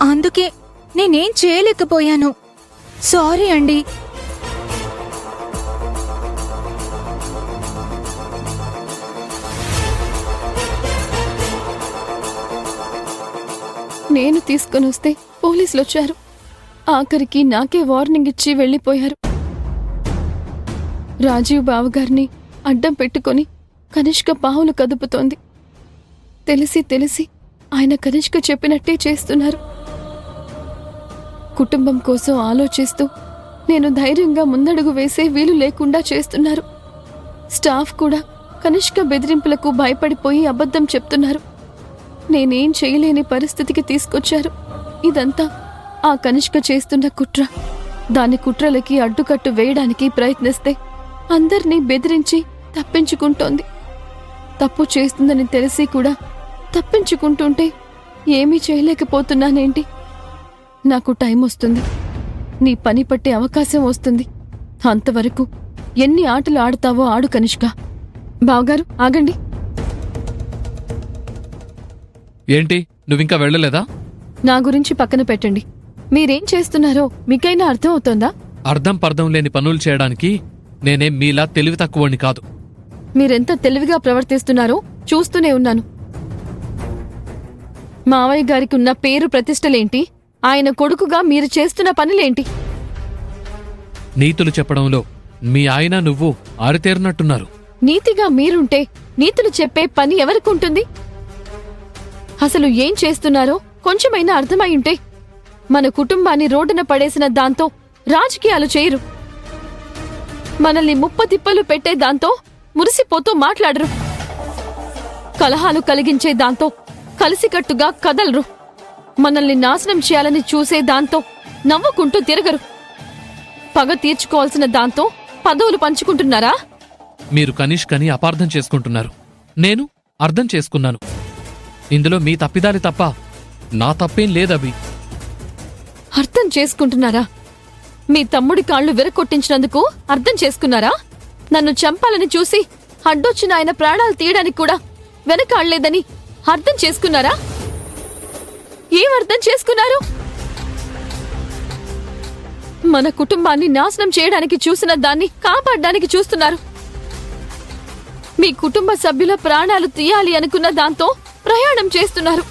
అందుకే నేనేం చేయలేకపోయాను. సారీ అండి. నేను తీసుకునొస్తే పోలీసులొచ్చారు. ఆఖరికి నాకే వార్నింగ్ ఇచ్చి వెళ్ళిపోయారు. రాజీవ్ బావగారిని అడ్డం పెట్టుకుని కనిష్క పావులు కదుపుతోంది. తెలిసి తెలిసి ఆయన కనిష్క చెప్పినట్టే చేస్తున్నారు. కుటుంబం కోసం ఆలోచిస్తూ నేను ధైర్యంగా ముందడుగు వేసే వీలు లేకుండా చేస్తున్నారు. స్టాఫ్ కూడా కనిష్క బెదిరింపులకు భయపడిపోయి అబద్ధం చెప్తున్నారు. నేనేం చేయలేని పరిస్థితికి తీసుకొచ్చారు. ఇదంతా ఆ కనిష్క చేస్తున్న కుట్ర. దాని కుట్రలకి అడ్డుకట్టు వేయడానికి ప్రయత్నిస్తే అందర్నీ బెదిరించి తప్పించుకుంటోంది. తప్పు చేస్తుందని తెలిసి కూడా తప్పించుకుంటుంటే ఏమీ చేయలేకపోతున్నానేంటి? నాకు టైం వస్తుంది, నీ పని పట్టే అవకాశం వస్తుంది. అంతవరకు ఎన్ని ఆటలు ఆడతావో ఆడు కనిష్క. బావగారు ఆగండి. ఏంటి, నువ్వింకా వెళ్ళలేదా? నా గురించి పక్కన పెట్టండి. మీరేం చేస్తున్నారో మీకైనా అర్థం అవుతోందా? అర్థం పర్థం లేని పనులు చేయడానికి నేనేం మీలా తెలివి తక్కువని కాదు. మీరెంత తెలివిగా ప్రవర్తిస్తున్నారో చూస్తూనే ఉన్నాను. మావయ్య గారికి ఉన్న పేరు ప్రతిష్టలేంటి? ఆయన కొడుకుగా మీరు చేస్తున్న పనులేంటి? నీతులు చెప్పడంలో మీ ఆయన నువ్వు ఆరితేరినట్టున్నారు. నీతిగా మీరుంటే నీతులు చెప్పే పని ఎవరికుంటుంది? అసలు ఏం చేస్తున్నారో కొంచెమైనా అర్థమై ఉంటే మన కుటుంబాన్ని రోడ్డున పడేసిన దాంతో రాజకీయాలు చేయరు. మనల్ని ముప్పతిప్పలు పెట్టే దాంతో మురిసిపోతూ మాట్లాడరు. కలహాలు కలిగించే దాంతో కలిసికట్టుగా కదలరు. మనల్ని నాశనం చేయాలని చూసే దాంతో నవ్వుకుంటూ తిరగరు. పగ తీర్చుకోవాల్సిన దాంతో పదవులు పంచుకుంటున్నారా? మీరు కనిష్కని అపార్థం చేసుకుంటున్నారు. నేను అర్థం చేసుకున్నాను. ఇందులో మీ తప్పిదాలి తప్ప నా తప్పేం లేదభి. అర్థం చేసుకుంటున్నారా? మీ తమ్ముడి కాళ్లు విరగొట్టించినందుకు అర్థం చేసుకున్నారా? నన్ను చంపాలని చూసి అడ్డొచ్చిన ఆయన ప్రాణాలు తీయడానికి కూడా వెనకాళ్లేదని అర్థం చేసుకున్నారా? ఏం అర్థం చేసుకున్నారు? మన కుటుంబాన్ని నాశనం చేయడానికి చూసిన దాన్ని కాపాడడానికి చూస్తున్నారు. మీ కుటుంబ సభ్యుల ప్రాణాలు తీయాలి అనుకున్న దాంతో ప్రయాణం చేస్తున్నారు.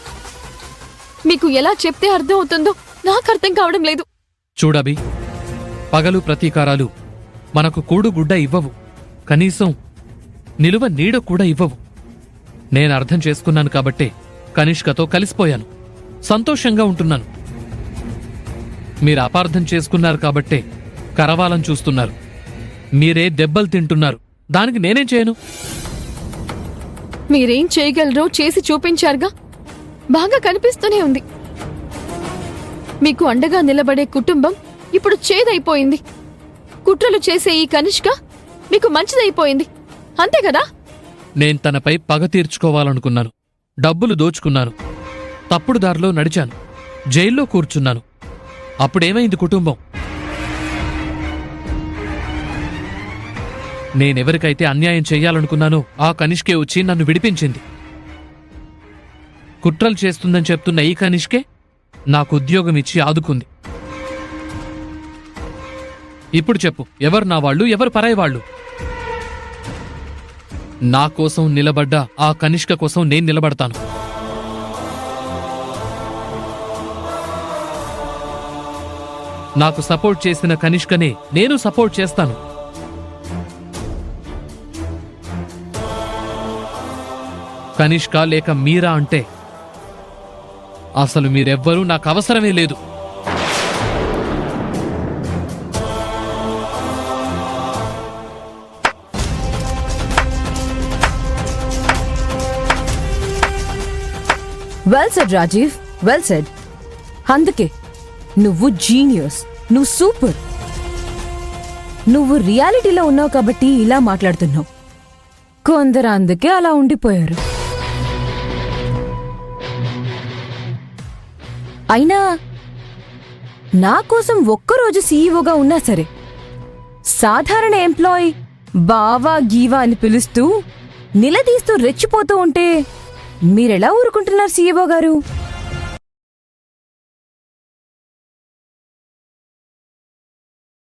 మీకు ఎలా చెప్తే అర్థం అవుతుందో నాకు అర్థం కావడం లేదు. చూడబి, పగలు ప్రతీకారాలు మనకు కూడుగుడ్డ ఇవ్వవు, కనీసం నిలువ నీడ కూడా ఇవ్వవు. నేను అర్థం చేసుకున్నాను కాబట్టే కనిష్కతో కలిసిపోయాను, సంతోషంగా ఉంటున్నాను. మీరు అపార్థం చేసుకున్నారు కాబట్టే కరవాలని చూస్తున్నారు. మీరే దెబ్బలు తింటున్నారు. దానికి నేనేం చేయను? మీరేం చేయగలరో చేసి చూపించారుగా. బాగా కనిపిస్తూనే ఉంది. మీకు అండగా నిలబడే కుటుంబం ఇప్పుడు చేదైపోయింది. కుట్రలు చేసే ఈ కనిష్క మీకు మంచిదైపోయింది, అంతే కదా? నేను తనపై పగ తీర్చుకోవాలనుకున్నాను. డబ్బులు దోచుకున్నాను. తప్పుడు దారిలో నడిచాను. జైల్లో కూర్చున్నాను. అప్పుడేమైంది కుటుంబం? నేనెవరికైతే అన్యాయం చెయ్యాలనుకున్నానో ఆ కనిష్కే వచ్చి నన్ను విడిపించింది. కుట్రలు చేస్తుందని చెప్తున్న ఈ కనిష్కే నాకు ఉద్యోగం ఇచ్చి ఆదుకుంది. ఇప్పుడు చెప్పు, ఎవరు నా వాళ్ళు, ఎవరు పరాయి వాళ్ళు? నా కోసం నిలబడ్డ ఆ కనిష్క కోసం నేను నిలబడతాను. నాకు సపోర్ట్ చేసిన కనిష్కనే నేను సపోర్ట్ చేస్తాను. కనిష్క లేక మీరా అంటే అసలు మీరెవ్వరూ నాకు అవసరమే లేదు. Well said Rajeev, well said. అందుకే నువ్వు జీనియస్, నువ్వు సూపర్. నువ్వు రియాలిటీలో ఉన్నావు కాబట్టి ఇలా మాట్లాడుతున్నావు. కొందరు అందుకే అలా ఉండిపోయారు. అయినా నా కోసం ఒక్కరోజు సీఈఓగా ఉన్నా సరే, సాధారణ ఎంప్లాయీ బావా గీవా అని పిలుస్తూ నిలదీస్తూ రెచ్చిపోతూ ఉంటే మీరెలా ఊరుకుంటున్నారు సీఈఓ గారు?